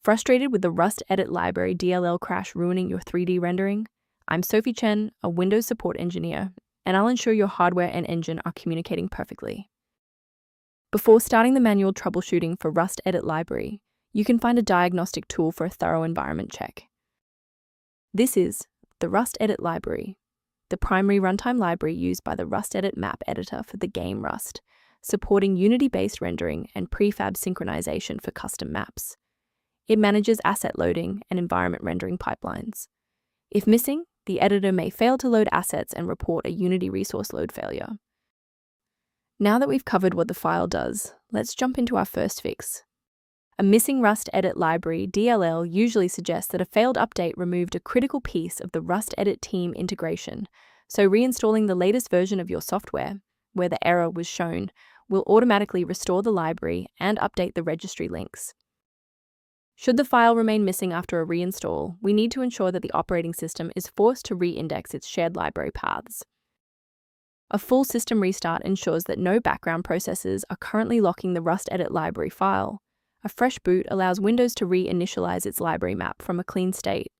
Frustrated with the RustEdit Library DLL crash ruining your 3D rendering? I'm Sophie Chen, a Windows support engineer, and I'll ensure your hardware and engine are communicating perfectly. Before starting the manual troubleshooting for RustEdit Library, you can find a diagnostic tool for a thorough environment check. This is the RustEdit Library, the primary runtime library used by the RustEdit map editor for the game Rust, supporting Unity-based rendering and prefab synchronization for custom maps. It manages asset loading and environment rendering pipelines. If missing, the editor may fail to load assets and report a Unity resource load failure. Now that we've covered what the file does, let's jump into our first fix. A missing RustEdit Library DLL usually suggests that a failed update removed a critical piece of the RustEdit Team integration, so reinstalling the latest version of your software, where the error was shown, will automatically restore the library and update the registry links. Should the file remain missing after a reinstall, we need to ensure that the operating system is forced to re-index its shared library paths. A full system restart ensures that no background processes are currently locking the RustEdit library file. A fresh boot allows Windows to re-initialize its library map from a clean state.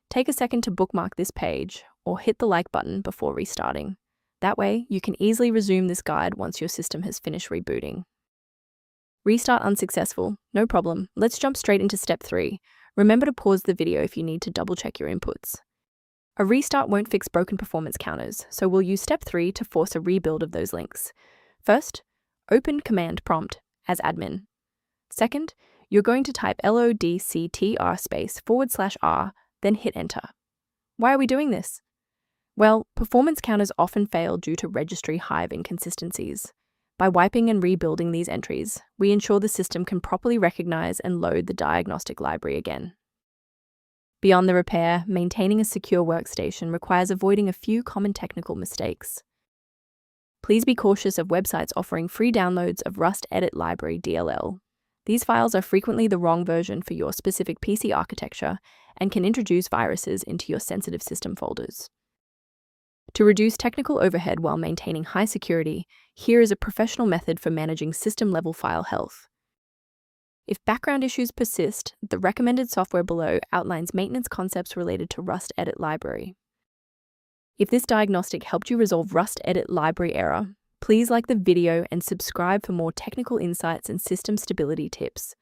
Take a second to bookmark this page, or hit the like button before restarting. That way, you can easily resume this guide once your system has finished rebooting. Restart unsuccessful? No problem. Let's jump straight into step 3. Remember to pause the video if you need to double-check your inputs. A restart won't fix broken performance counters, so we'll use step 3 to force a rebuild of those links. First, open command prompt as admin. Second, you're going to type lodctr/r, then hit enter. Why are we doing this? Well, performance counters often fail due to registry hive inconsistencies. By wiping and rebuilding these entries, we ensure the system can properly recognize and load the diagnostic library again. Beyond the repair, maintaining a secure workstation requires avoiding a few common technical mistakes. Please be cautious of websites offering free downloads of RustEdit Library DLL. These files are frequently the wrong version for your specific PC architecture and can introduce viruses into your sensitive system folders. To reduce technical overhead while maintaining high security, here is a professional method for managing system-level file health. If background issues persist, the recommended software below outlines maintenance concepts related to RustEdit Library. If this diagnostic helped you resolve RustEdit Library error, please like the video and subscribe for more technical insights and system stability tips.